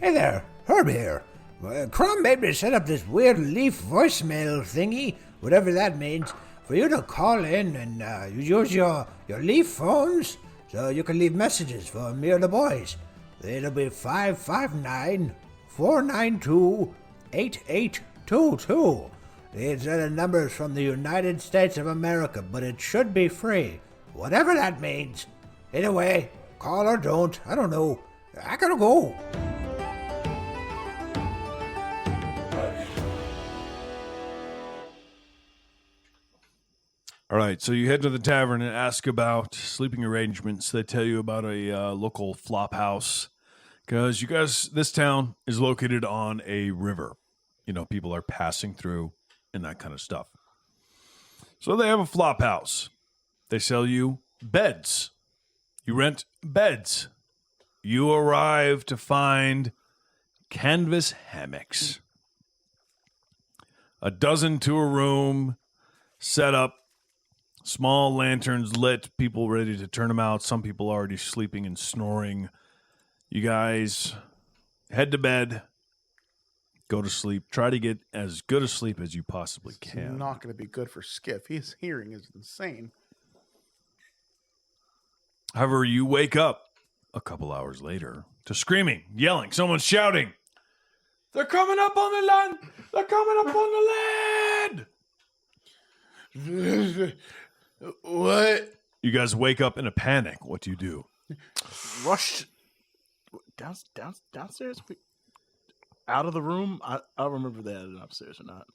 Hey there, Herb here. Crumb made me set up this weird leaf voicemail thingy, whatever that means, for you to call in and use your leaf phones so you can leave messages for me or the boys. It'll be 559-492-8822. These are the numbers from the United States of America, but it should be free, whatever that means. Anyway, call or don't, I don't know. I gotta go. All right, so you head to the tavern and ask about sleeping arrangements. They tell you about a local flop house because this town is located on a river. You know, people are passing through and that kind of stuff. So they have a flop house. They sell you beds. You rent beds. You arrive to find canvas hammocks. A dozen to a room, set up. Small lanterns lit, people ready to turn them out. Some people already sleeping and snoring. You guys head to bed, go to sleep. Try to get as good a sleep as you possibly can. It's not going to be good for Skiff. His hearing is insane. However, you wake up a couple hours later to screaming, yelling, someone's shouting. They're coming up on the land! They're coming up on the land! What? You guys wake up in a panic. What do you do? Rushed downstairs? Out of the room? I don't remember if they had it upstairs or not.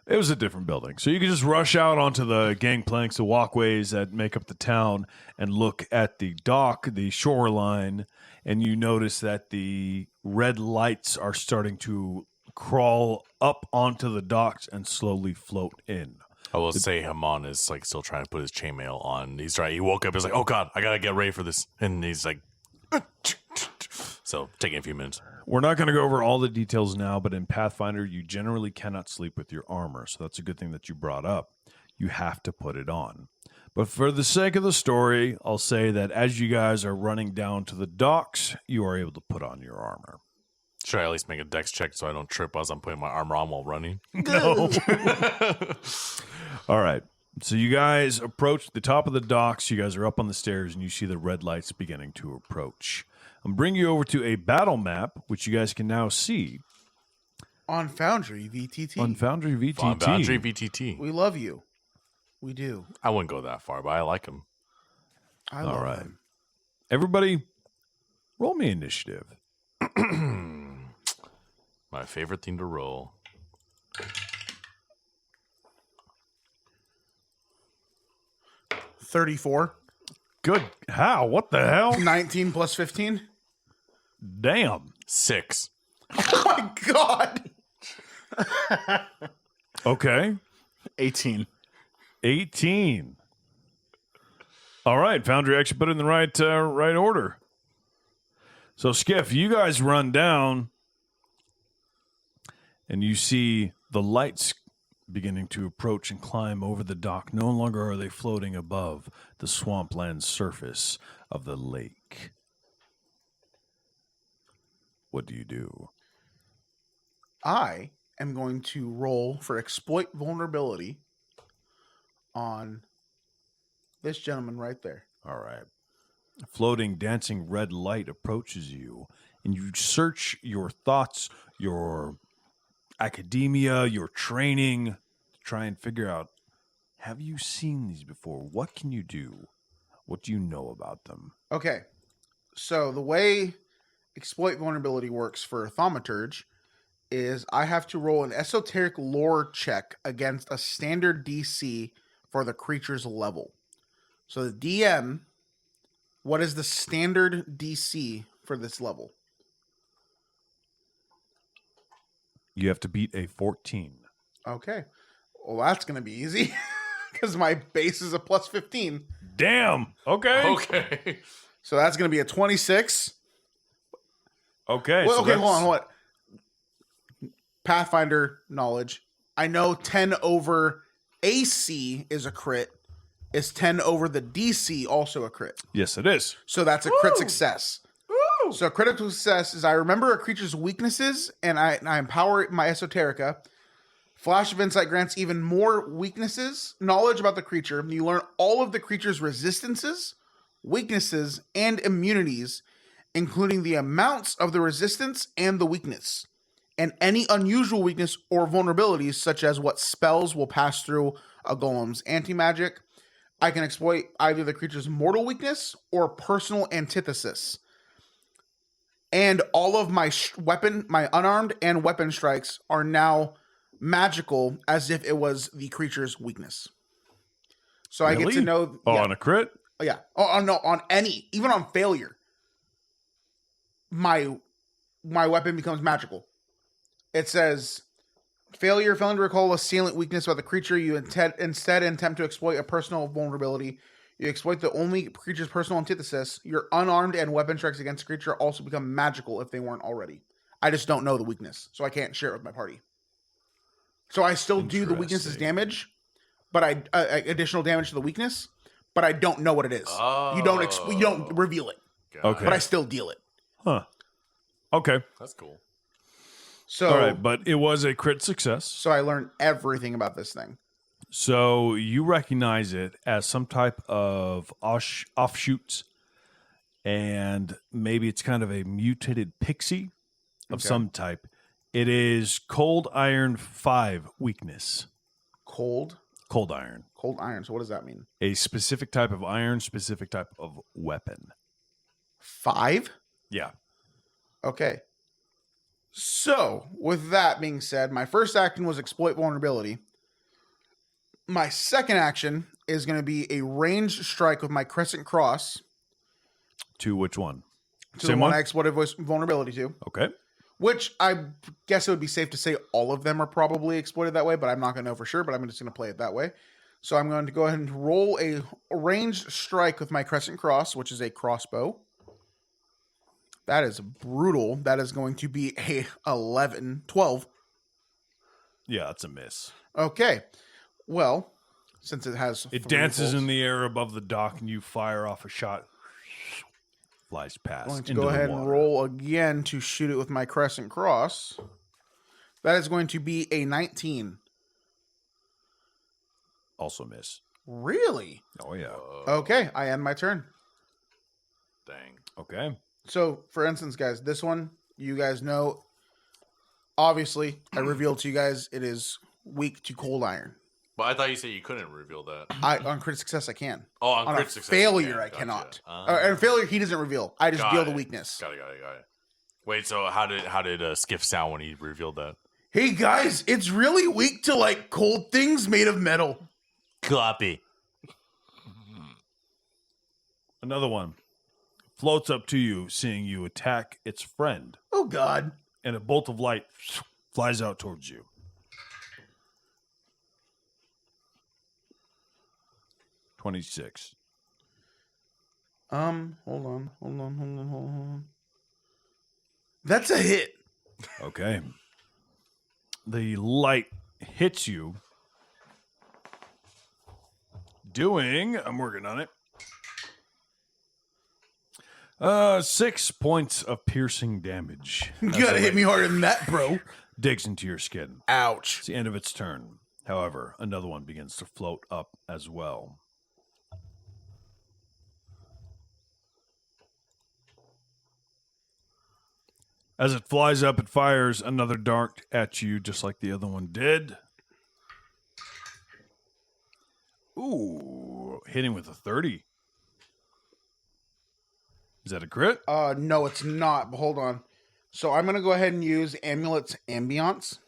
It was a different building. So you could just rush out onto the gangplanks, the walkways that make up the town, and look at the dock, the shoreline, and you notice that the red lights are starting to crawl up onto the docks and slowly float in. I will say Hamon is like still trying to put his chainmail on. He's right. He woke up. He's like, "Oh God, I gotta get ready for this." And he's like, so taking a few minutes. We're not going to go over all the details now, but in Pathfinder, you generally cannot sleep with your armor. So that's a good thing that you brought up. You have to put it on. But for the sake of the story, I'll say that as you guys are running down to the docks, you are able to put on your armor. Should I at least make a dex check so I don't trip as I'm putting my armor on while running? No. All right. So you guys approach the top of the docks. You guys are up on the stairs, and you see the red lights beginning to approach. I'm bringing you over to a battle map, which you guys can now see. On Foundry VTT. On Foundry VTT. On Foundry VTT. We love you. We do. I wouldn't go that far, but I like him. I love him. Everybody, roll me initiative. My favorite thing to roll. 34. Good. How? What the hell? 19 plus 15. Damn. 6. Oh my God. Okay. 18. 18. All right. Foundry actually put it in the right order. So, Skiff, you guys run down, and you see the lights beginning to approach and climb over the dock. No longer are they floating above the swampland surface of the lake. What do you do? I am going to roll for exploit vulnerability on this gentleman right there. All right. A floating, dancing red light approaches you, and you search your thoughts, your academia, your training, to try and figure out, have you seen these before? What can you do? What do you know about them? Okay. So the way exploit vulnerability works for Thaumaturge is I have to roll an esoteric lore check against a standard DC for the creature's level. So the DM, what is the standard DC for this level? You have to beat a 14. Okay. Well, that's going to be easy because my base is a plus 15. Damn. Okay. Okay. So that's going to be a 26. Okay. Well, so okay, hold on. Pathfinder knowledge. I know 10 over AC is a crit. Is 10 over the DC also a crit? Yes, it is. So that's a crit success. So critical success is I remember a creature's weaknesses and I empower my esoterica. Flash of Insight grants even more knowledge about the creature. You learn all of the creature's resistances, weaknesses, and immunities, including the amounts of the resistance and the weakness, and any unusual weakness or vulnerabilities, such as what spells will pass through a golem's anti-magic. I can exploit either the creature's mortal weakness or personal antithesis. And all of my my unarmed and weapon strikes are now magical, as if it was the creature's weakness. So I get to know. On a crit? Yeah. Oh no, on any, even on failure, my weapon becomes magical. It says, failing to recall a salient weakness about the creature, you instead attempt to exploit a personal vulnerability. You exploit the only creature's personal antithesis. Your unarmed and weapon strikes against a creature also become magical if they weren't already. I just don't know the weakness, so I can't share it with my party. So I still do the weakness's damage, but I additional damage to the weakness, but I don't know what it is. Oh. You don't reveal it. Okay. But I still deal it. Huh. Okay. That's cool. So all right, but it was a crit success. So I learned everything about this thing. So you recognize it as some type of offshoots, and maybe it's kind of a mutated pixie of some type. It is Cold Iron 5 weakness. Cold Iron. Cold iron. So what does that mean? A specific type of iron, specific type of weapon. 5? Yeah. Okay. So, with that being said, my first action was exploit vulnerability. My second action is going to be a ranged strike with my crescent cross. To which one? To the one I exploited vulnerability to. Okay. Which I guess it would be safe to say all of them are probably exploited that way, but I'm not going to know for sure, but I'm just going to play it that way. So I'm going to go ahead and roll a ranged strike with my crescent cross, which is a crossbow. That is brutal. That is going to be a 12. Yeah, that's a miss. Okay. Well, since it has... It dances in the air above the dock, and you fire off a shot. Flies past. I'm going to into go the ahead water. and roll again to shoot it with my crescent cross. That is going to be a 19. Also miss. Really? Oh, yeah. Okay, I end my turn. Dang. Okay. So, for instance, guys, this one, you guys know, obviously, I revealed to you guys it is weak to cold iron. But I thought you said you couldn't reveal that. On crit success, I can. Oh, on crit a success. failure, I Gotcha. cannot. On failure, he doesn't reveal. I just deal the weakness. Got it. Wait, so how did Skiff sound when he revealed that? Hey, guys, it's really weak to, like, cold things made of metal. Copy. Another one floats up to you, seeing you attack its friend, Oh, God. and a bolt of light flies out towards you. $26. Hold on. That's a hit. Okay. The light hits you, I'm working on it. 6 points of piercing damage. You gotta hit me harder than that, bro. Digs into your skin. Ouch. It's the end of its turn. However, another one begins to float up as well. As it flies up, it fires another dart at you, just like the other one did. Ooh, hitting with a 30. Is that a crit? No, it's not. But hold on. So I'm gonna go ahead and use Amulet's Ambiance.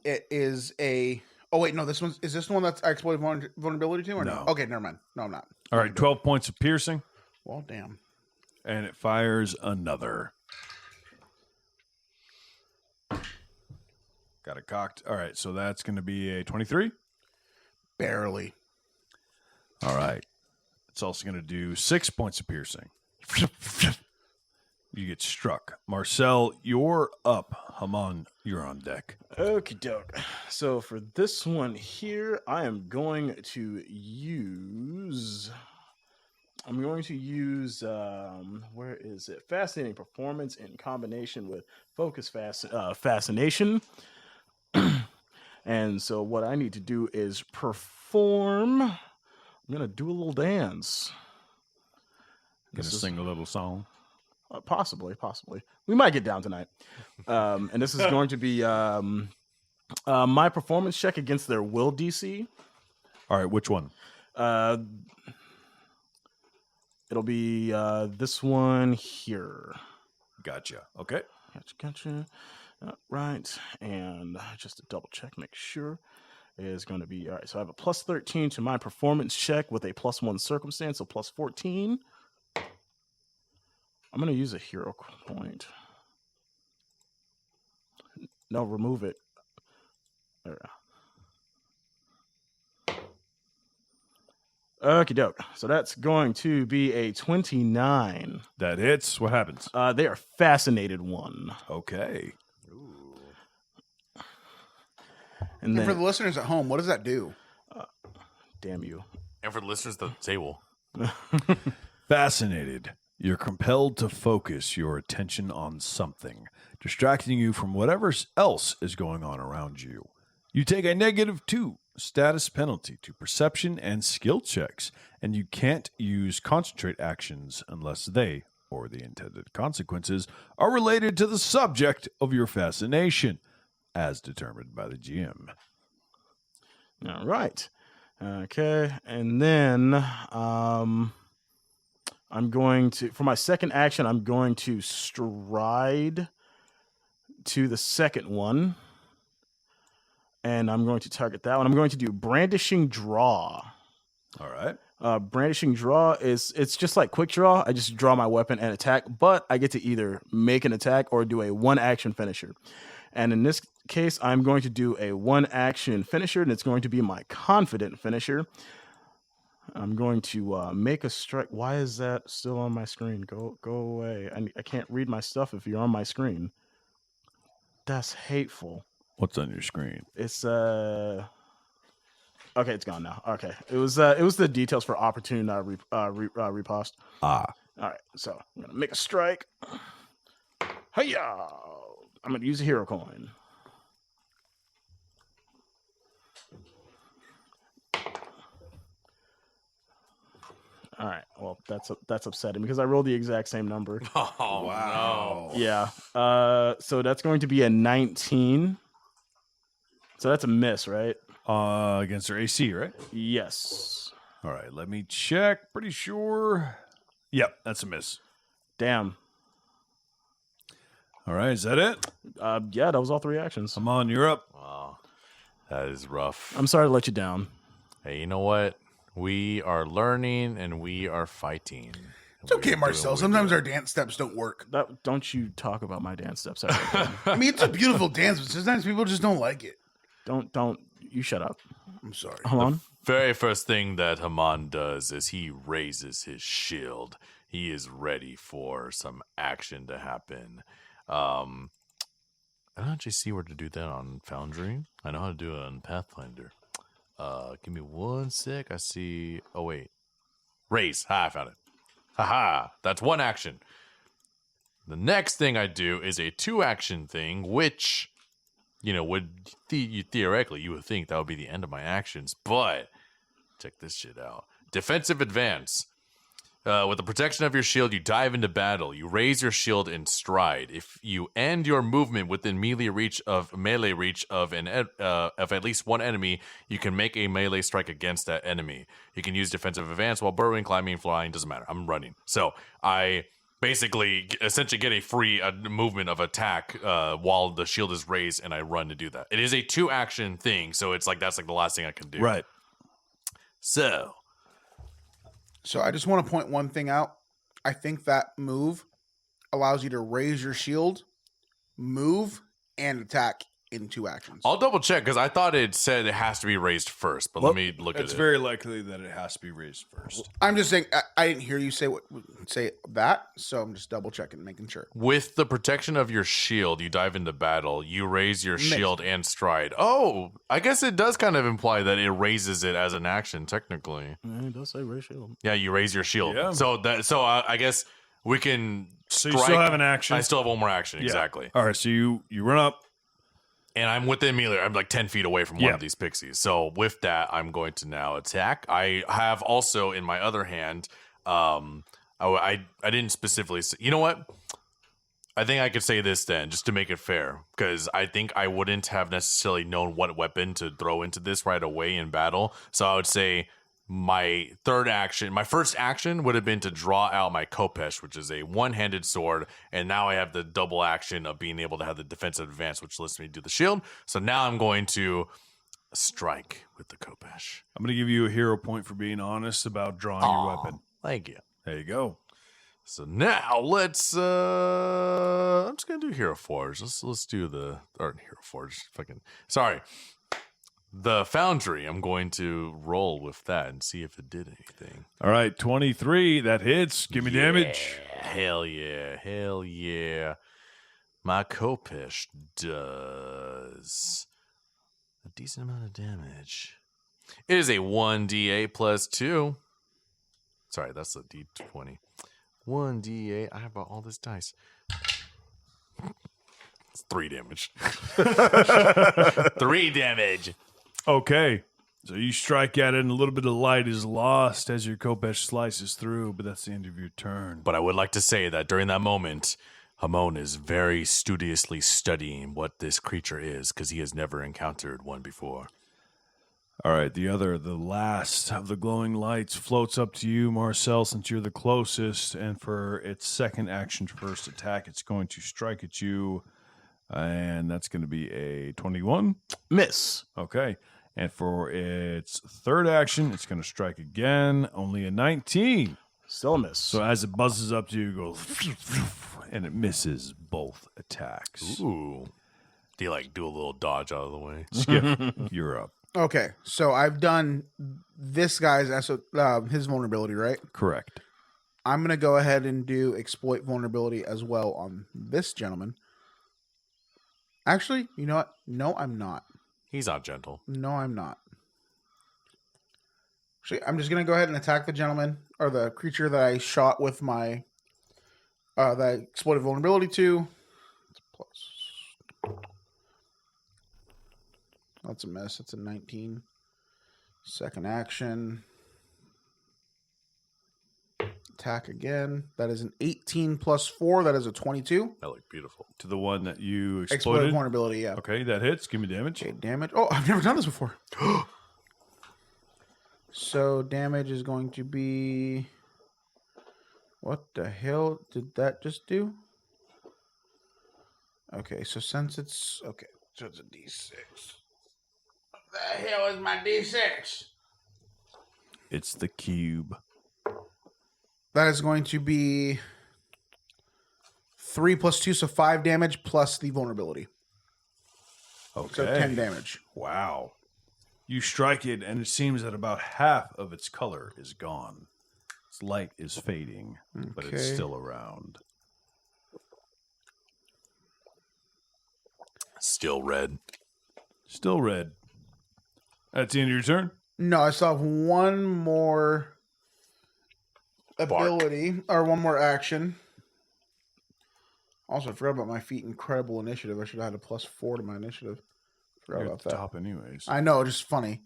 It is a. Oh wait, no. Is this the one that's I exploited vulnerability to, or no? Okay, never mind. No, I'm not. All right, 12 points of piercing, Well, damn. and it fires another. Got it cocked. All right, so that's going to be a 23. Barely. All right. It's also going to do 6 points of piercing. You get struck. Marcel, you're up. Hamon, you're on deck. Okie doke. So for this one here, I am going to use I'm going to use where is it? Fascinating performance in combination with focus fascination. And so what I need to do is perform. I'm gonna do a little dance. Gonna sing a little song. Possibly. We might get down tonight. And this is going to be my performance check against their will DC. All right, which one? It'll be this one here. Gotcha. Okay. Gotcha. Right. And just to double check, make sure is going to be all right. So I have a plus 13 to my performance check with a plus 1 circumstance, so plus 14. I'm going to use a hero point. No, remove it. There we go. Okie doke. So that's going to be a 29. That hits. What happens? They are fascinated one. Okay. And then, for the listeners at home, what does that do? damn you. And for the listeners at the table, Fascinated. You're compelled to focus your attention on something, distracting you from whatever else is going on around you. You take a -2 status penalty to perception and skill checks, and you can't use concentrate actions unless they, or the intended consequences, are related to the subject of your fascination, as determined by the GM. All right. Okay. And then I'm going to, for my second action, I'm going to stride to the second one. And I'm going to target that one. I'm going to do brandishing draw. All right. Brandishing draw it's just like quick draw. I just draw my weapon and attack, but I get to either make an attack or do a 1-action finisher. And in this case, I'm going to do a 1-action finisher, and it's going to be my confident finisher. I'm going to make a strike. Why is that still on my screen? Go away. I can't read my stuff if you're on my screen. That's hateful. What's on your screen? It's okay, it's gone now. Okay. It was the details for opportune repost. Ah. All right, so I'm gonna make a strike. Hiya! I'm gonna use a hero coin. All right. Well, that's upsetting because I rolled the exact same number. oh wow, Yeah. So that's going to be a 19. So that's a miss, right? Against their AC, right? Yes. All right, let me check. Pretty sure. Yep, that's a miss. Damn. All right, is that it? Yeah, that was all 3 actions. Hamon, you're up. wow, that is rough. I'm sorry to let you down. Hey, you know what? We are learning and we are fighting. It's okay, Marcel. Sometimes our dance steps don't work. Don't you talk about my dance steps ever again. I mean, it's a beautiful dance, but sometimes people just don't like it. Don't you shut up. I'm sorry. Hold on. Very first thing that Hamon does is he raises his shield. He is ready for some action to happen. I don't actually see where to do that on Foundry. I know how to do it on Pathfinder. Give me 1 sec. I see. Oh wait, raise. I found it. Haha. That's 1 action. The next thing I do is a 2-action thing, which, you know, would theoretically you would think that would be the end of my actions, but check this shit out. Defensive advance. With the protection of your shield, you dive into battle. You raise your shield in stride. If you end your movement within melee reach of at least one enemy, you can make a melee strike against that enemy. You can use defensive advance while burrowing, climbing, flying. Doesn't matter. I'm running. So I basically essentially get a free movement of attack while the shield is raised, and I run to do that. It is a 2-action thing, so it's like that's like the last thing I can do. Right. So I just want to point one thing out. I think that move allows you to raise your shield, move, and attack in 2 actions. I'll double check because I thought it said it has to be raised first, but let me look at it. It's very likely that it has to be raised first. I'm just saying, I didn't hear you say that, so I'm just double checking, making sure. With the protection of your shield, you dive into battle, you raise your shield and stride. Oh, I guess it does kind of imply that it raises it as an action, technically. Yeah, it does say raise shield. Yeah, you raise your shield. Yeah. So I guess we can So strike. you still have an action. I still have one more action, exactly. All right, so you run up. And I'm within melee. I'm like 10 feet away from one of these pixies. So with that, I'm going to now attack. I have also in my other hand, I didn't specifically say, you know what? I think I could say this then, just to make it fair, because I think I wouldn't have necessarily known what weapon to throw into this right away in battle. So I would say my first action would have been to draw out my Kopesh, which is a one-handed sword, and now I have the double action of being able to have the defensive advance, which lets me do the shield. So now I'm going to strike with the Kopesh. I'm going to give you a hero point for being honest about drawing your weapon. Thank you. There you go. So now let's I'm just gonna do Hero Forge. Let's do the Hero Forge. The Foundry. I'm going to roll with that and see if it did anything. All right, 23. That hits. Give me damage. Hell yeah. My Kopesh does a decent amount of damage. It is a 1d8 plus 2. Sorry, that's a d20. 1d8. I have all this dice. It's 3 damage. 3 damage. Okay. So you strike at it, and a little bit of light is lost as your Kopesh slices through, but that's the end of your turn. But I would like to say that during that moment, Hamon is very studiously studying what this creature is, because he has never encountered one before. All right, the last of the glowing lights floats up to you, Marcel, since you're the closest, and for its second action first attack, it's going to strike at you, and that's going to be a 21. Miss. Okay, and for its third action, it's going to strike again, only a 19. Still a miss. So as it buzzes up to you, it goes, and it misses both attacks. Ooh. Do you do a little dodge out of the way? Skiff, you're up. Okay, so I've done this guy's his vulnerability, right? Correct. I'm going to go ahead and do exploit vulnerability as well on this gentleman. Actually, you know what? No, I'm not. He's not gentle. No, I'm not. Actually, I'm just going to go ahead and attack the gentleman or the creature that I shot with my that I exploited vulnerability to. It's plus. That's a miss. That's a 19. Second action. Attack again. That is an 18 plus 4. That is a 22. That looked beautiful. To the one that you Exploited exploited. vulnerability, yeah. Okay, that hits. Give me damage. Okay, damage. Oh, I've never done this before. So damage is going to be... What the hell did that just do? Okay, so since it's... Okay, so it's a D6. What the hell is my D6? It's the cube. That is going to be 3 plus 2, so 5 damage plus the vulnerability. Okay. So 10 damage. Wow. You strike it, and it seems that about half of its color is gone. Its light is fading, but it's Okay. still around. Still red. Still red. That's the end of your turn? No, I still have one more ability, or one more action. Also, I forgot about my feat incredible initiative. I should have had a +4 to my initiative. Forgot You're about at the that. top anyways. I know, just funny.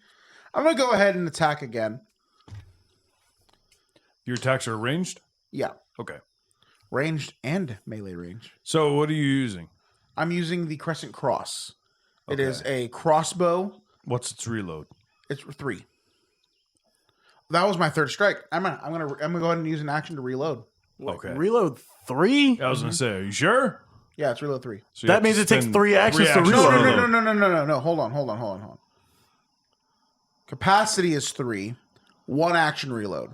I'm going to go ahead and attack again. Your attacks are ranged? Yeah. Okay. Ranged and melee range. So what are you using? I'm using the Crescent Cross. It Okay. is a crossbow. What's its reload? It's 3. That was my third strike. I'm gonna go ahead and use an action to reload. Okay. Reload 3? I was going to say, are you sure? Yeah, it's reload 3. So you That have to means it takes spend 3 actions to No, reload. no. Hold on. Capacity is 3. 1 action reload.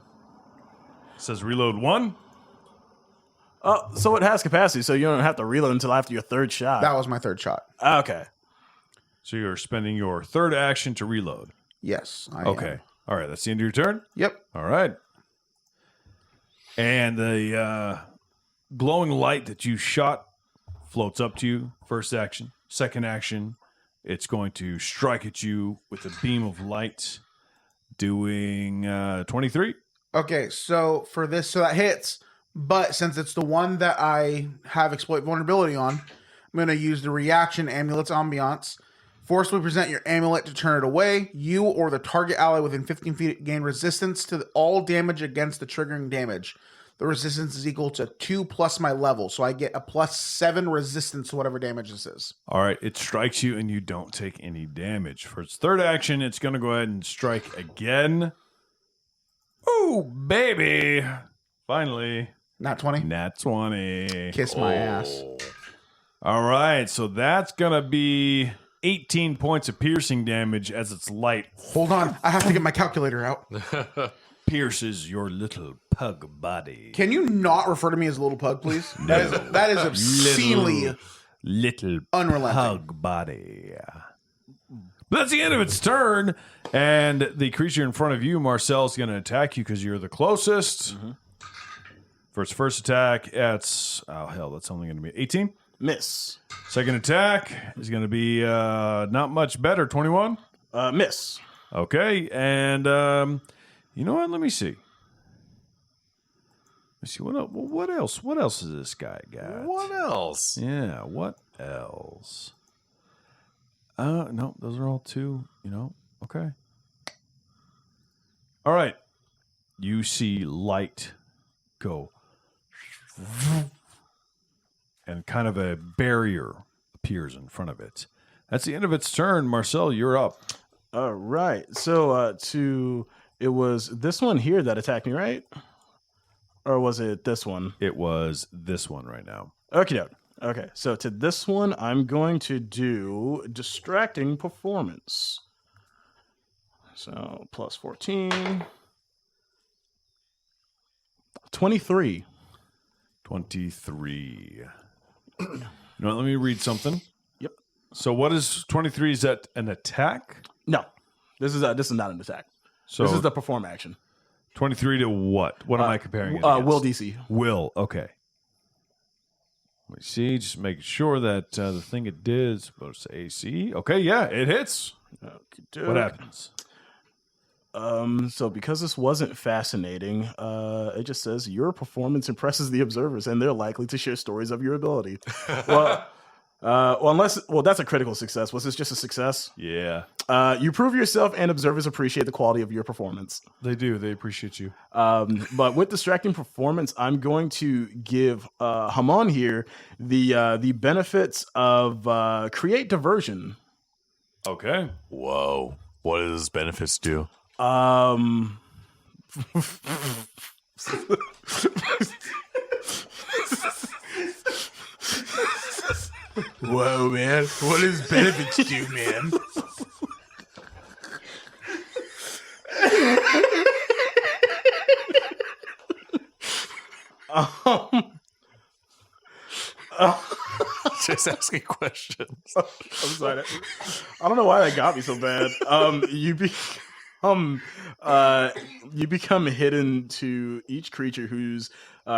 It says reload 1? Oh, so it has capacity, so you don't have to reload until after your third shot. That was my third shot. Okay. So you're spending your third action to reload. Yes. I Okay. am. All right. That's the end of your turn? Yep. All right. And the glowing light that you shot floats up to you. First action. Second action, it's going to strike at you with a beam of light, doing 23. Okay, so for this, so that hits, but since it's the one that I have exploit vulnerability on, I'm going to use the reaction Amulet's Ambiance. Forcibly present your amulet to turn it away. You or the target ally within 15 feet gain resistance to all damage against the triggering damage. The resistance is equal to 2 plus my level, so I get a +7 resistance to whatever damage this is. All right. It strikes you and you don't take any damage. For its third action, it's going to go ahead and strike again. Ooh, baby. Finally. Not 20? Nat 20. Kiss my ass. All right. So that's going to be 18 points of piercing damage as its light Hold on, I have to get my calculator out. pierces your little pug body. Can you not refer to me as a little pug, please? That is obscenely Little unrelenting. pug body. But that's the end of its turn. And the creature in front of you, Marcel, is going to attack you because you're the closest. For its first attack, that's... Oh, hell, that's only going to be 18. Miss. Second attack is going to be not much better, 21. Miss. Okay, and you know what? Let me see. Let's see what else. What else is this guy got? What else? Yeah, what else? No, those are all two. Okay. All right. You see light go, and kind of a barrier appears in front of it. That's the end of its turn. Marcel, you're up. All right. So it was this one here that attacked me, right? Or was it this one? It was this one right now. Okay. So to this one, I'm going to do distracting performance. So plus 14. 23. 23. You know what, let me read something. Yep. So what is 23? Is that an attack? No, this is not an attack. So This is the perform action. 23 to what? What am I comparing it against? Will DC. Will. Okay. Let me see. Just making sure that the thing it did is supposed to AC. Okay, yeah, it hits. What happens? So because this wasn't fascinating, it just says your performance impresses the observers, and they're likely to share stories of your ability. Unless that's a critical success. Was this just a success? Yeah. You prove yourself, and observers appreciate the quality of your performance. They do. They appreciate you. But with distracting performance, I'm going to give Hamon here the benefits of create diversion. Okay. Whoa. What does this benefits do? Whoa, man. What does benefits do, man? Just asking questions. I'm sorry. I don't know why that got me so bad. You become hidden to each creature whose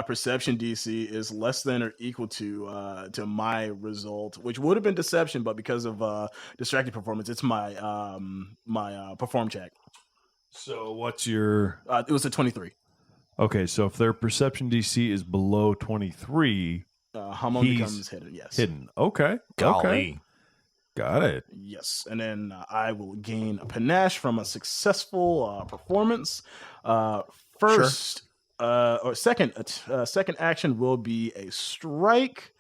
perception DC is less than or equal to my result, which would have been deception, but because of distracted performance, it's my my perform check. So what's your... It was a 23. Okay, so if their perception DC is below 23... Hamon becomes hidden, yes. Hidden. Okay. Golly. Okay. Got it. Yes, and then I will gain a panache from a successful performance. First, or second action will be a strike.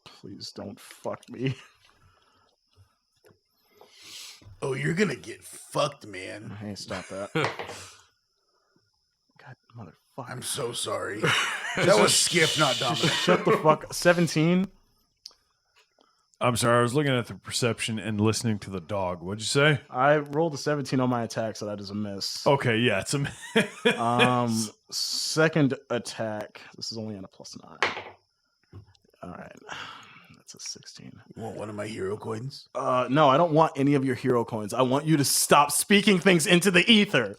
Please don't fuck me. Oh, you're gonna get fucked, man. Hey, stop that. God, motherfucker. I'm so sorry. That was Skiff, not Dominic. Shut the fuck. 17. I'm sorry. I was looking at the perception and listening to the dog. What'd you say? I rolled a 17 on my attack, so that is a miss. Okay, yeah, it's a miss. Second attack. This is only on a +9. All right. Let's That's a 16. You want one of my hero coins? No, I don't want any of your hero coins. I want you to stop speaking things into the ether.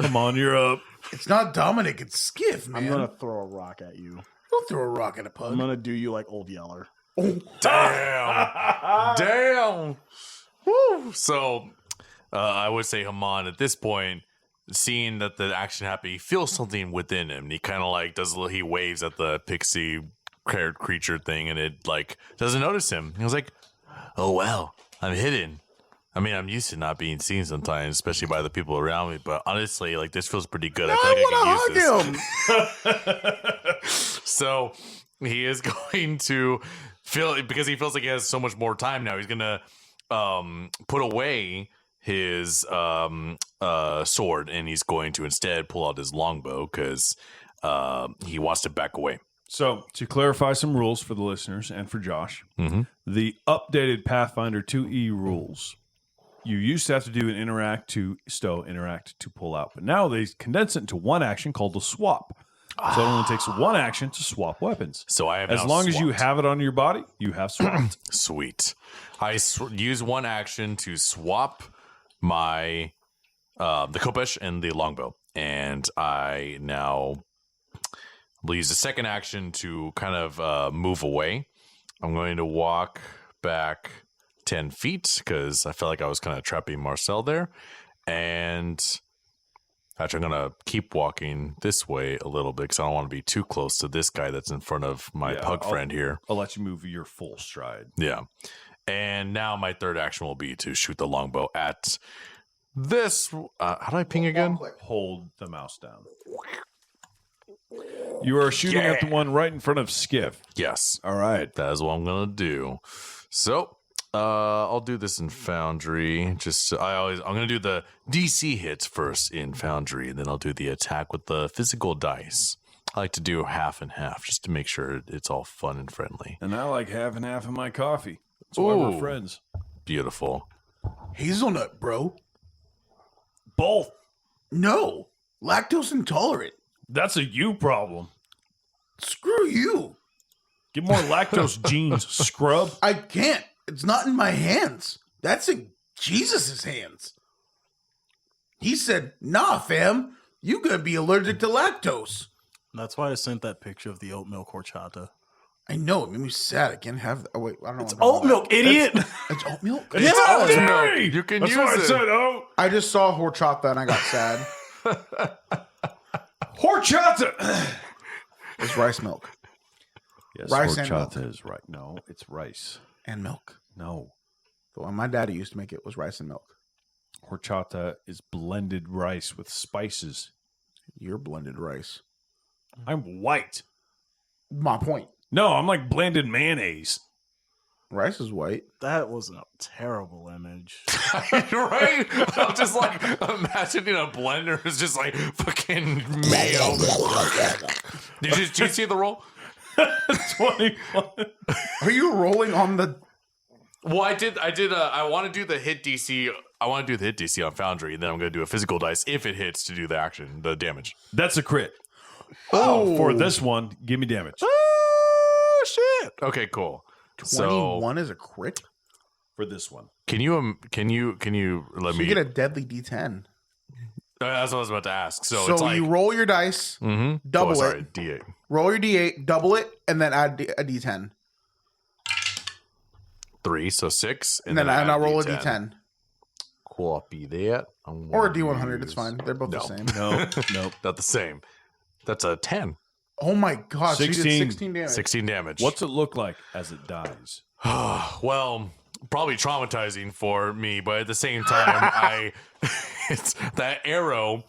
Come on, you're up. It's not Dominic, it's Skiff, man. I'm gonna throw a rock at you. Don't throw a rock at a I'm pug. gonna do you like Old Yeller. Oh. Damn. Woo. So I would say Hamon at this point, seeing that the action happened, he feels something within him. He kind of like he waves at the pixie creature thing, and it like doesn't notice him. He was like, "Oh well, I'm hidden. I mean, I'm used to not being seen sometimes, especially by the people around me. But honestly, like this feels pretty good. I feel like I can use this." So he is going to because he feels like he has so much more time now. He's gonna put away his sword, and he's going to instead pull out his longbow because he wants to back away. So, to clarify some rules for the listeners and for Josh, the updated Pathfinder 2E rules, you used to have to do an interact to stow, interact to pull out. But now they condense it into one action called a swap. So it only takes one action to swap weapons. So I have as now long as you swapped. have it on your body, you have swapped. Sweet. I use one action to swap my the Kopesh and the longbow, and I now will use the second action to kind of move away. I'm going to walk back 10 feet because I felt like I was kind of trapping Marcel there, and actually I'm going to keep walking this way a little bit because I don't want to be too close to this guy that's in front of my pug friend here. I'll let you move your full stride. Yeah. And now my third action will be to shoot the longbow at this. How do I ping again? Hold the mouse down. You are shooting at the one right in front of Skiff. Yes. All right. That is what I'm going to do. So I'll do this in Foundry. I'm going to do the DC hits first in Foundry, and then I'll do the attack with the physical dice. I like to do half and half just to make sure it's all fun and friendly. And I like half and half of my coffee. That's why we're friends. Beautiful. Hazelnut, bro. Both. No. Lactose intolerant. That's a you problem. Screw you. Get more lactose genes, scrub. I can't. It's not in my hands. That's in Jesus' hands. He said, nah, fam, you gonna be allergic to lactose. That's why I sent that picture of the oat milk horchata. I know, it made me sad. I can't have that. Oh, wait, I don't know. It's oat milk, idiot. It's oat milk? Yeah, oat dude. milk. You can That's use why I it. said oat. I just saw horchata and I got sad. Horchata. It's rice milk Yes, Rice and horchata is right. No, it's rice. and milk. No, The one my daddy used to make it was rice and milk. horchata is blended rice with spices. You're blended rice. I'm white. My point. No, I'm like blended mayonnaise. Rice is white. That was a terrible image. Right? I'm just like imagining a blender is just like fucking mayo. Did you see the roll? 21. Are you rolling on the... Well, I did. I want to do the hit DC. I want to do the hit DC on Foundry, and then I'm going to do a physical dice if it hits to do the action, the damage. That's a crit. Oh, for this one, give me damage. Oh shit! Okay, cool. 21 is a crit? For this one, Can you let So me you get a deadly D10. That's what I was about to ask. So So it's like you roll your dice, double it, D8. roll your D8, double it, and then add a D10. 3, so 6, And then add I'll roll a D10. Copy that. Or a D100, it's fine. They're both the same. no, nope. Not the same. That's a 10. Oh my gosh, you did 16. 16 damage. 16 damage. What's it look like as it dies? Well, probably traumatizing for me, but at the same time, it's that arrow.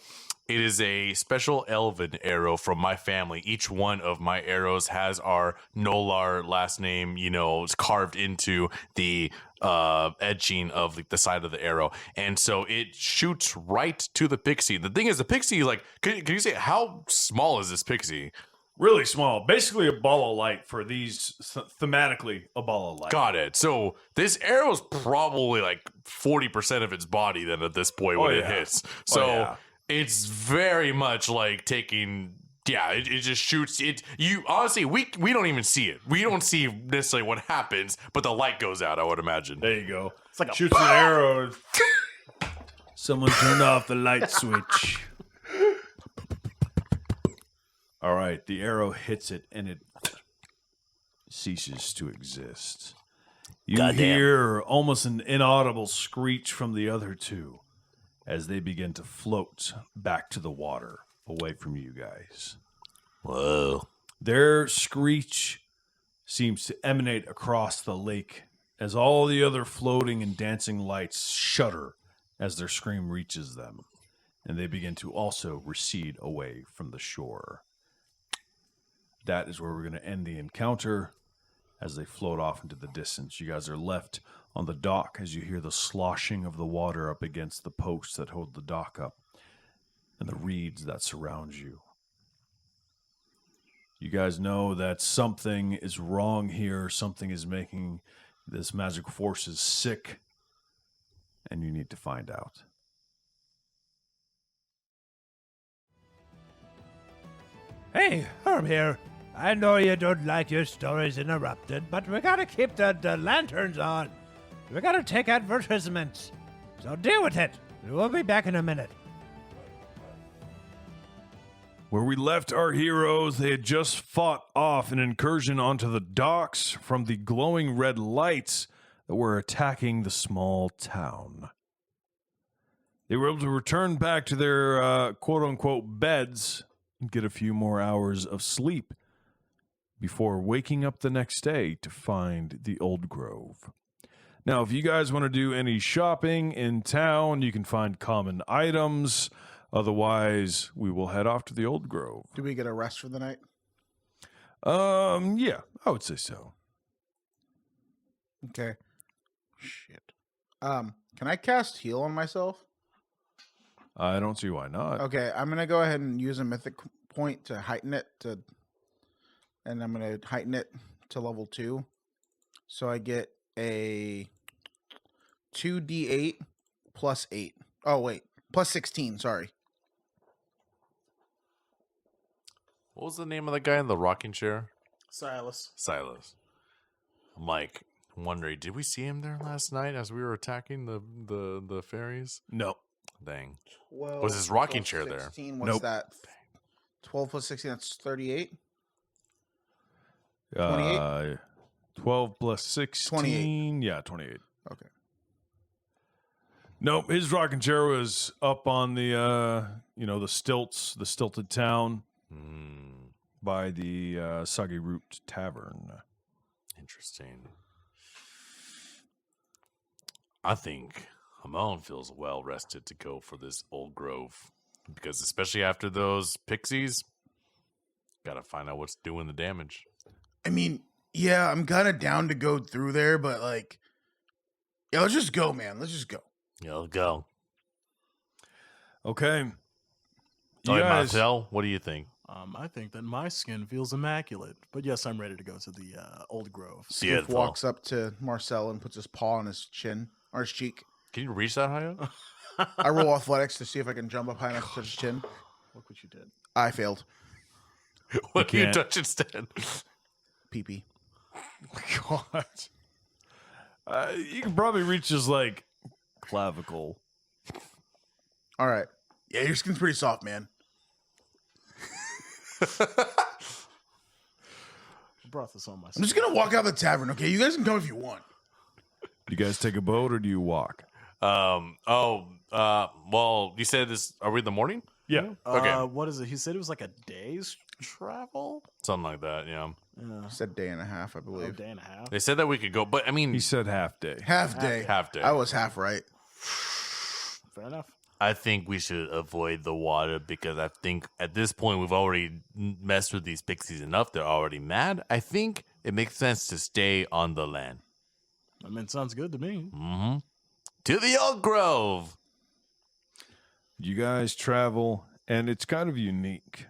It is a special elven arrow from my family. Each one of my arrows has our Nolar last name, it's carved into the edging of the side of the arrow. And so it shoots right to the pixie. The thing is, the pixie, can you say, how small is this pixie? Really small. Basically a ball of light for these, thematically a ball of light. Got it. So this arrow is probably 40% of its body then at this point when it hits. So it's very much like taking Yeah, it just shoots it. You honestly, we don't even see it. We don't see necessarily what happens, but the light goes out. I would imagine. There you go. It's like a Shoots an arrow. Someone turned off the light switch. All right, the arrow hits it, and it ceases to exist. You hear almost an inaudible screech from the other two as they begin to float back to the water, away from you guys. Whoa. Their screech seems to emanate across the lake as all the other floating and dancing lights shudder as their scream reaches them, and they begin to also recede away from the shore. That is where we're going to end the encounter as they float off into the distance. You guys are left on the dock as you hear the sloshing of the water up against the posts that hold the dock up and the reeds that surround you. You guys know that something is wrong here. Something is making this magic forces sick, and you need to find out. Hey, Herm here. I know you don't like your stories interrupted, but we gotta keep the lanterns on. We gotta take advertisements. So deal with it. We'll be back in a minute. Where we left our heroes, they had just fought off an incursion onto the docks from the glowing red lights that were attacking the small town. They were able to return back to their quote-unquote beds and get a few more hours of sleep before waking up the next day to find the Old Grove. Now, if you guys want to do any shopping in town, you can find common items. Otherwise, we will head off to the Old Grove. Do we get a rest for the night? Yeah, I would say so. Okay. Shit. Can I cast heal on myself? I don't see why not. Okay, I'm gonna go ahead and use a mythic point to heighten it and I'm gonna heighten it to level 2. So I get a 2d8 plus 8. Oh wait, plus 16, sorry. What was the name of the guy in the rocking chair? Silas. Silas. I'm like wondering, did we see him there last night as we were attacking the fairies? No. Dang. 12 Was his rocking plus chair there? 16, what's Nope. that? 12 plus 16, that's 38? 12 plus 16. 28. Yeah, 28. Okay. Nope, his rocking chair was up on the, the stilts, the stilted town by the Soggy Root Tavern. Interesting. I think Hamon feels well rested to go for this Old Grove. Because especially after those pixies, gotta find out what's doing the damage. I mean, yeah, I'm kind of down to go through there, but like, yeah, let's just go, man. Let's just go. Yeah, let's go. Okay. All right, guys- Marcel, what do you think? I think that my skin feels immaculate, but yes, I'm ready to go to the Old Grove. See Skiff walks up to Marcel and puts his paw on his chin or his cheek. Can you reach that high up? I roll athletics to see if I can jump up high enough to touch his chin. Look what you did. I failed. What do you can't. touch instead? Pee-pee. God. You can probably reach his, clavicle. All right. Yeah, your skin's pretty soft, man. I brought this on myself. I'm just going to walk out of the tavern, okay? You guys can come if you want. Do you guys take a boat or do you walk? Well, you said this, are we in the morning? Yeah. Okay. What is it? He said it was like a day's travel. Something like that, yeah. Yeah, Said day and a half, I a believe. day and a half. They said that we could go, but I mean, He said half day. Half day. half day. I was half right. Fair enough. I think we should avoid the water because I think at this point we've already messed with these pixies enough. They're already mad. I think it makes sense to stay on the land. I mean, sounds good to me. Mm-hmm. To the Old Grove. You guys travel, and it's kind of unique.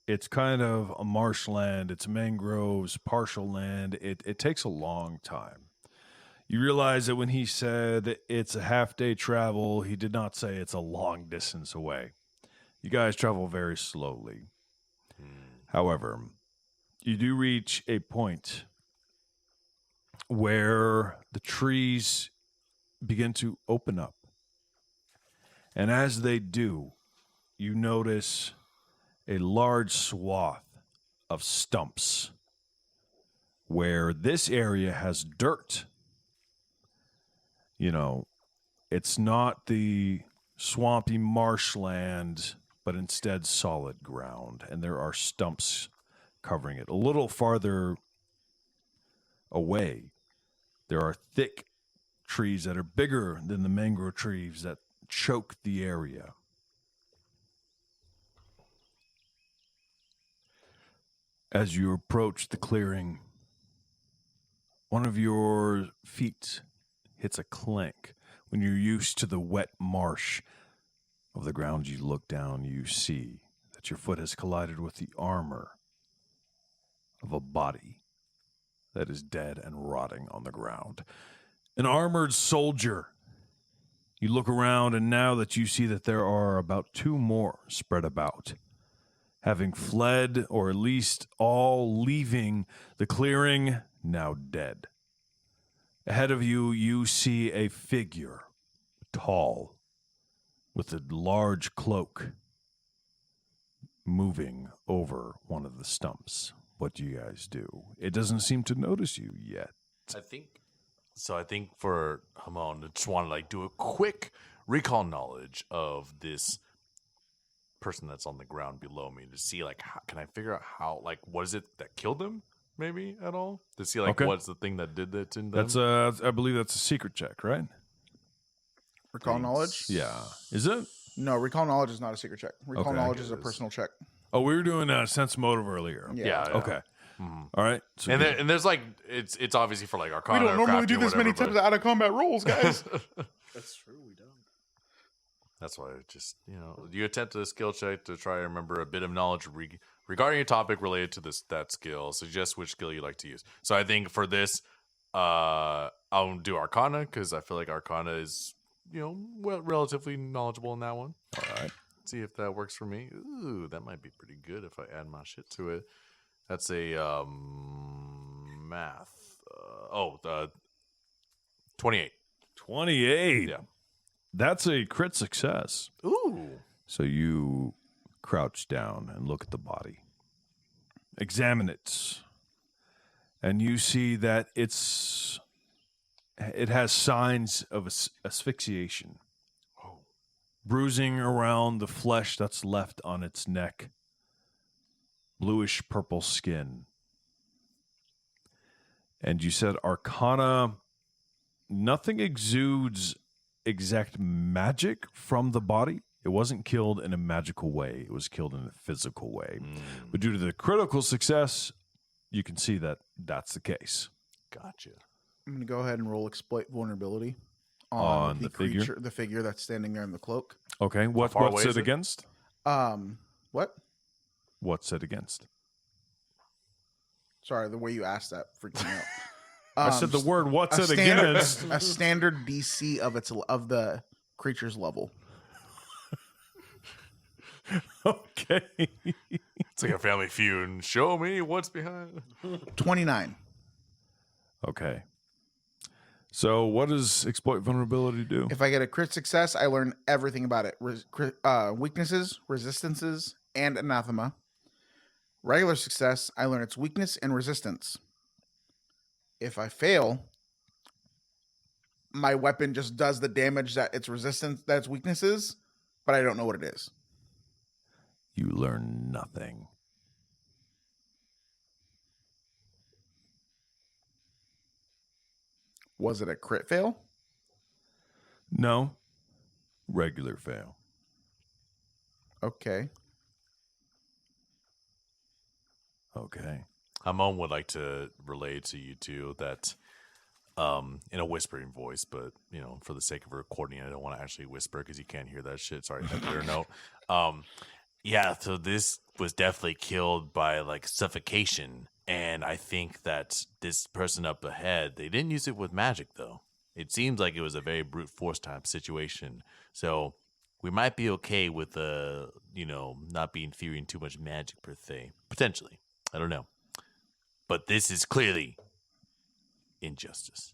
It's kind of a marshland. It's mangroves, partial land. It takes a long time. You realize that when he said it's a half-day travel, he did not say it's a long distance away. You guys travel very slowly. However, you do reach a point where the trees begin to open up. And as they do, you notice a large swath of stumps where this area has dirt. You know, it's not the swampy marshland, but instead solid ground, and there are stumps covering it. A little farther away, there are thick trees that are bigger than the mangrove trees that choke the area. As you approach the clearing, one of your feet hits a clank. When you're used to the wet marsh of the ground, you look down, you see that your foot has collided with the armor of a body that is dead and rotting on the ground. An armored soldier. You look around, and now that you see that there are about 2 more spread about, having fled, or at least all leaving the clearing, now dead. Ahead of you, you see a figure, tall, with a large cloak, moving over one of the stumps. What do you guys do? It doesn't seem to notice you yet. I think for Hamon, I just want to do a quick recall knowledge of this person that's on the ground below me to see how, can I figure out how what is it that killed him maybe at all to see Okay. what's the thing that did that to them. That's I believe that's a secret check, right? Recall knowledge? Yeah. Is it? No, recall knowledge is not a secret check. Recall Okay. knowledge is a personal check. Oh, we were doing sense motive earlier. Yeah. Okay. All right. So and there's it's obviously for Arcana. We don't or normally crafty do or this many whatever, times out of combat rolls, guys. That's true. We don't. That's why you attempt a skill check to try to remember a bit of knowledge regarding a topic related to that skill. Suggest which skill you like to use. So I think for this, I'll do Arcana because I feel like Arcana is relatively knowledgeable in that one. all right. See if that works for me. Ooh, that might be pretty good if I add my shit to it. That's a math. 28. 28. Yeah. That's a crit success. Ooh. So you crouch down and look at the body. Examine it. And you see that it has signs of asphyxiation. Oh. Bruising around the flesh that's left on its neck. Bluish purple skin. And you said Arcana, nothing exudes exact magic from the body. It wasn't killed in a magical way. It was killed in a physical way. But due to the critical success, you can see that that's the case. Gotcha. I'm going to go ahead and roll exploit vulnerability On the figure? creature, the figure that's standing there in the cloak. Okay, far what's away it is it? against? What? What's it against? Sorry, the way you asked that freaked me out. I said the word what's a it standard, against? a standard DC of the creature's level. Okay. It's like a family feud. Show me what's behind. 29. Okay. So what does exploit vulnerability do? If I get a crit success, I learn everything about it. Weaknesses, resistances, and anathema. Regular success, I learn its weakness and resistance. If I fail, my weapon just does the damage that its resistance, that its weakness is, but I don't know what it is. You learn nothing. Was it a crit fail? No. Regular fail. Okay. Okay. Hamon would like to relay to you two that in a whispering voice, but for the sake of recording, I don't want to actually whisper because you can't hear that shit. Sorry, that clear note. Yeah, so this was definitely killed by suffocation, and I think that this person up ahead, they didn't use it with magic though. It seems like it was a very brute force type situation. So we might be okay with not being theory and too much magic per se. Potentially. I don't know. But this is clearly injustice.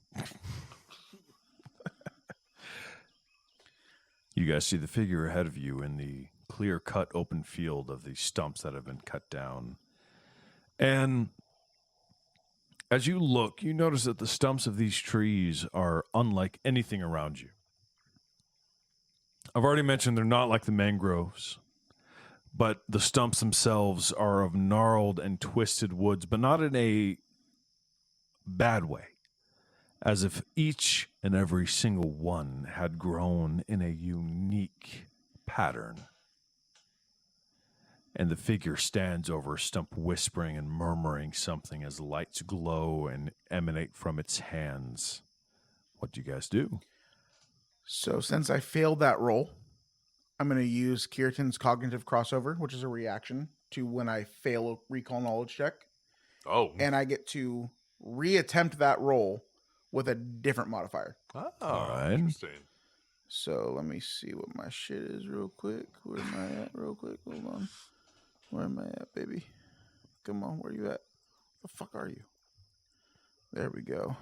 You guys see the figure ahead of you in the clear-cut open field of the stumps that have been cut down. And as you look, you notice that the stumps of these trees are unlike anything around you. I've already mentioned they're not like the mangroves, but the stumps themselves are of gnarled and twisted woods, but not in a bad way, as if each and every single one had grown in a unique pattern. And the figure stands over a stump, whispering and murmuring something as lights glow and emanate from its hands. What do you guys do? So since I failed that roll, I'm going to use Kiratan's Cognitive Crossover, which is a reaction to when I fail a recall knowledge check. Oh. And I get to reattempt that roll with a different modifier. All right. Interesting. So let me see what my shit is real quick. Where am I at real quick? Hold on. Where am I at, baby? Come on, where you at? The fuck are you? There we go. All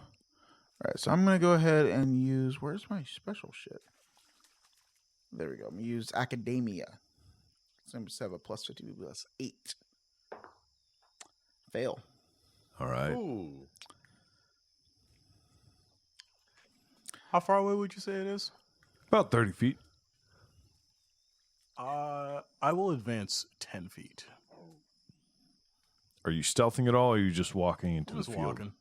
right, so I'm going to go ahead and use... Where's my special shit? There we go. I'm going to use Academia. So I'm going to have a plus 50 plus 8. Fail. All right. Ooh. How far away would you say it is? About 30 feet. I will advance 10 feet. Are you stealthing at all, or are you just walking into the Just field? walking.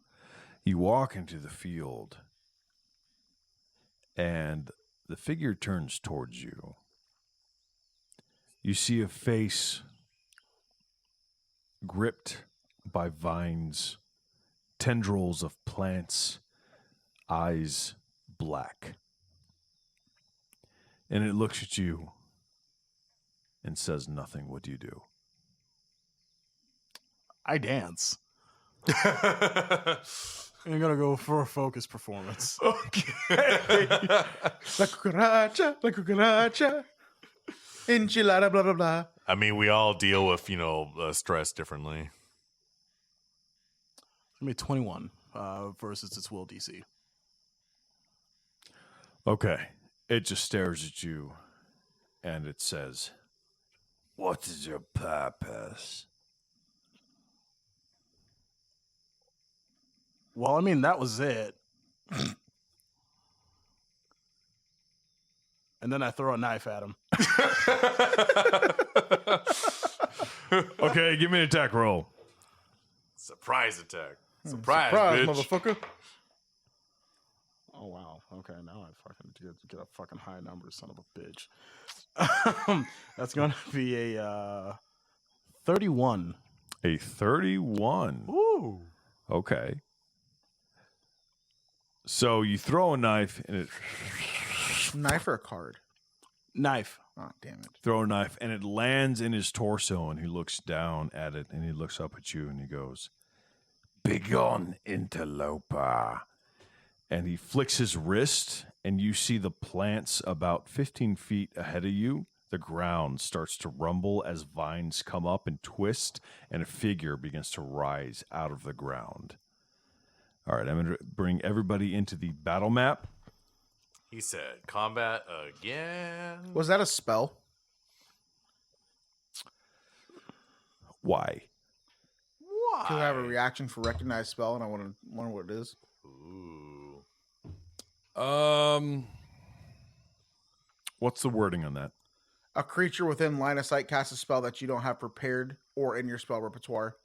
You walk into the field, and the figure turns towards you. You see a face gripped by vines, tendrils of plants, eyes black. And it looks at you and says nothing. What do you do? I dance. I'm gonna go for a focus performance. La cucaracha, enchilada, blah, blah, blah. I mean, we all deal with, stress differently. I mean, 21 versus its will DC. Okay. It just stares at you, and it says, "What is your purpose?" Well, I mean, that was it. And then I throw a knife at him. Okay, give me an attack roll. Surprise attack. Surprise, Surprise, bitch. motherfucker. Oh, wow. Okay, now I fucking get a fucking high number, son of a bitch. That's going to be a 31. A 31. Ooh. Okay. So you throw a knife, and it Knife or a card? Knife. Oh, damn it. throw a knife, and it lands in his torso, and he looks down at it, and he looks up at you, and he goes, "Begone, interloper." And he flicks his wrist, and you see the plants about 15 feet ahead of you. The ground starts to rumble as vines come up and twist, and a figure begins to rise out of the ground. All right, I'm going to bring everybody into the battle map. He said, combat again. Was that a spell? Why? Because I have a reaction for recognized spell, and I want to learn what it is. Ooh. What's the wording on that? A creature within line of sight casts a spell that you don't have prepared or in your spell repertoire,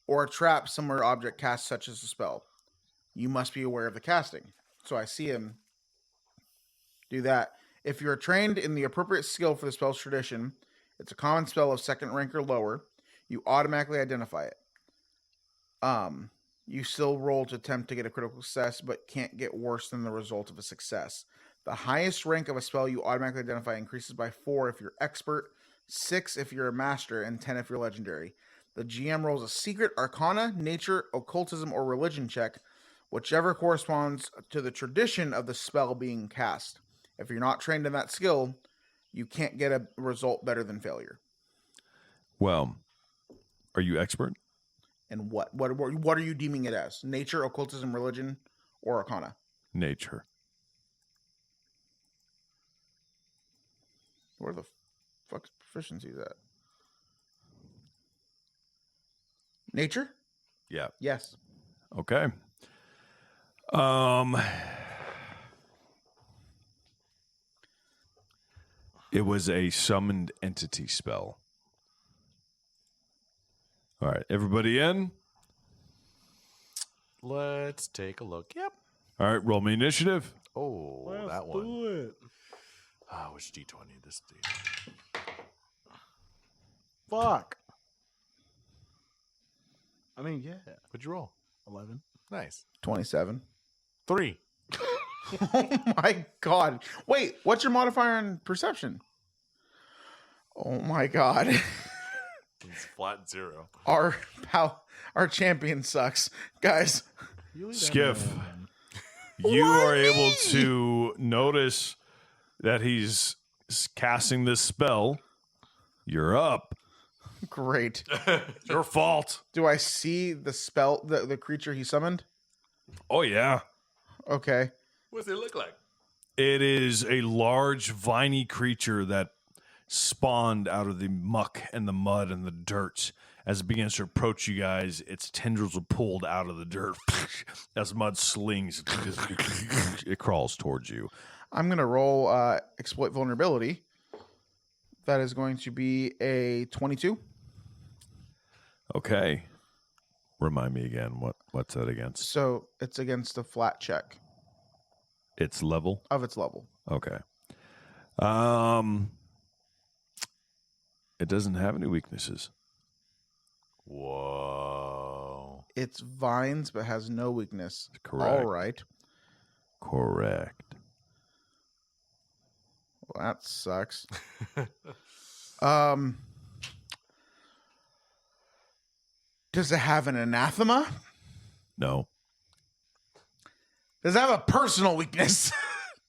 or a trap similar object casts such as a spell. You must be aware of the casting. So I see him do that. If you're trained in the appropriate skill for the spell's tradition, it's a common spell of second rank or lower, you automatically identify it. You still roll to attempt to get a critical success, but can't get worse than the result of a success. The highest rank of a spell you automatically identify increases by 4 if you're expert, 6 if you're a master, and 10 if you're legendary. The GM rolls a secret, arcana, nature, occultism, or religion check, whichever corresponds to the tradition of the spell being cast. If you're not trained in that skill, you can't get a result better than failure. Well, are you expert? And what are you deeming it as? Nature, occultism, religion, or arcana? Nature. Where the fuck's proficiency is at? Nature? Yeah. Yes. Okay. It was a summoned entity spell. All right, everybody in? Let's take a look. Yep. All right, roll me initiative. Oh, that one. Do it. Which D20? This D. Fuck. I mean, yeah. What'd you roll? 11. Nice. 27. 3. Oh my god. Wait, what's your modifier on perception? Oh my god. It's flat 0. Our champion sucks. Guys, Skiff, you are able to notice that he's casting this spell. You're up. great. Your fault. Do I see the spell, the creature he summoned? Oh, yeah. Okay. What does it look like? It is a large, viney creature that spawned out of the muck and the mud and the dirt. As it begins to approach you guys, its tendrils are pulled out of the dirt. As mud slings, it crawls towards you. I'm going to roll exploit vulnerability. That is going to be a 22. Okay. Remind me again, what's that against? So it's against a flat check Its level? of its level. Okay. It doesn't have any weaknesses. Whoa. It's vines, but has no weakness. Correct. All right. Correct. Well, that sucks. Does it have an anathema? No. Does it have a personal weakness?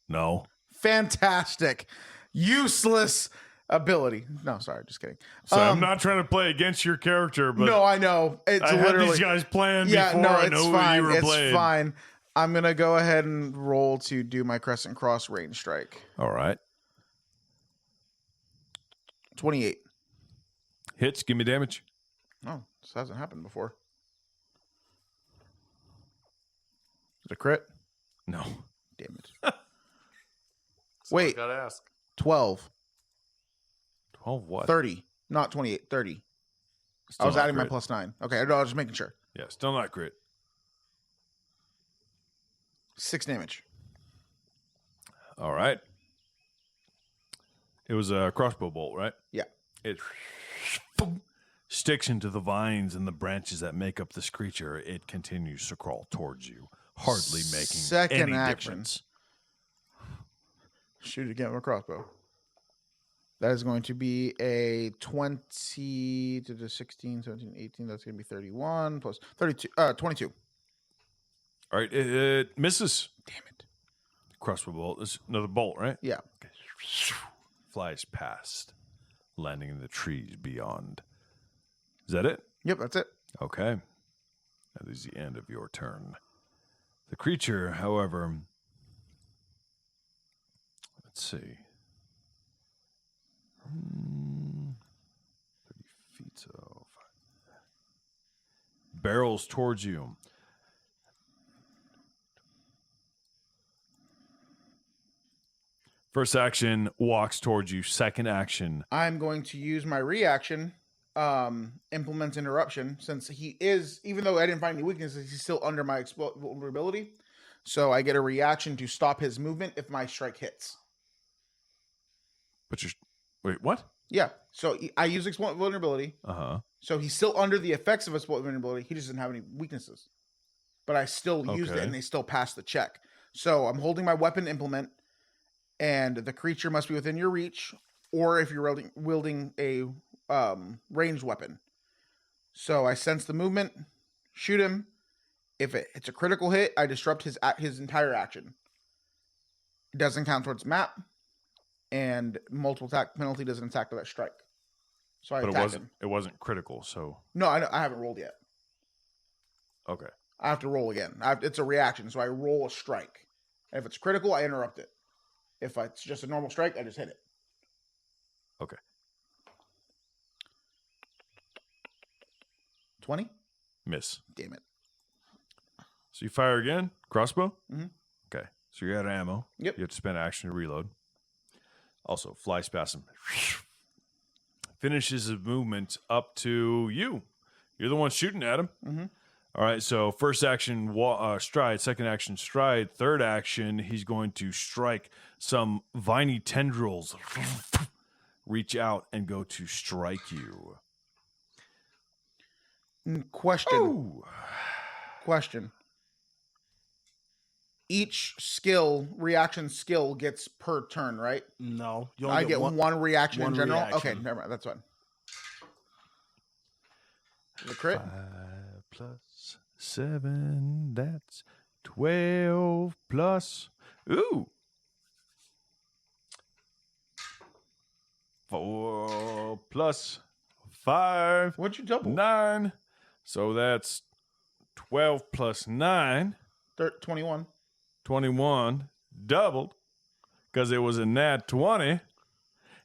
No. Fantastic. Useless ability. No, sorry, just kidding. So I'm not trying to play against your character, but No, I know. It's I literally had these guys planned yeah, before no, I it's know fine. you were It's playing. fine. I'm gonna go ahead and roll to do my crescent cross range strike. All right. 28. Hits, give me damage. Oh, this hasn't happened before. Is it a crit? No. Damn it. Wait, Gotta ask. 12. 12 what? 30. Not 28, 30. Still I was not adding my crit. +9. Okay, no, I was just making sure. Yeah, still not crit. 6 damage. All right. It was a crossbow bolt, right? Yeah. It sticks into the vines and the branches that make up this creature. It continues to crawl towards you, hardly making Second any action. difference. Shoot again with a crossbow. That is going to be a 20 to the 16, 17, 18. That's going to be 31 plus 32, 22. All right, it misses. Damn it. Crossbow bolt. It's another bolt, right? Yeah. Flies past, landing in the trees beyond. Is that it? Yep, that's it. Okay. That is the end of your turn. The creature, however, let's see. 30 feet, so barrels towards you. First action, walks towards you. Second action, I'm going to use my reaction, implement interruption, since he is, even though I didn't find any weaknesses, he's still under my vulnerability. So I get a reaction to stop his movement if my strike hits. but you're... Wait, what? Yeah. So I use exploit vulnerability. Uh-huh. So he's still under the effects of exploit vulnerability. He just doesn't have any weaknesses. But I still used it Okay. and they still passed the check. So I'm holding my weapon implement, and the creature must be within your reach, or if you're wielding a ranged weapon. So I sense the movement, shoot him. If it's a critical hit, I disrupt his entire action. It doesn't count towards map. and multiple attack penalty doesn't attack with that strike. So I But attacked him. it wasn't critical, so No, I haven't rolled yet. okay. I have to roll again. It's a reaction, so I roll a strike. And if it's critical, I interrupt it. If it's just a normal strike, I just hit it. Okay. 20? Miss. Damn it. So you fire again? Crossbow? Mhm. Okay. So you're out of ammo. Yep. You have to spend action to reload. Also, fly spasm. Finishes his movement up to you. You're the one shooting at him. Mhm. All right. So first action, stride. Second action, stride. Third action, he's going to strike some viney tendrils. Reach out and go to strike you. Question. Ooh. Question. Each reaction skill gets per turn, right? No, you I get one reaction in general. reaction. Okay, never mind. That's fine. The crit. 5 plus 7, that's 12 plus. Ooh. 4 plus 5. What'd you double? 9. So that's 12 plus 9. 21. 21. Doubled. Because it was a nat 20.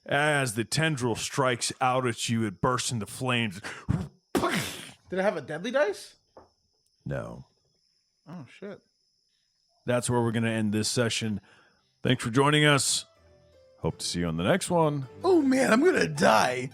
As the tendril strikes out at you, it bursts into flames. Did it have a deadly dice? No. Oh, shit. That's where we're going to end this session. Thanks for joining us. Hope to see you on the next one. Oh man, I'm gonna die.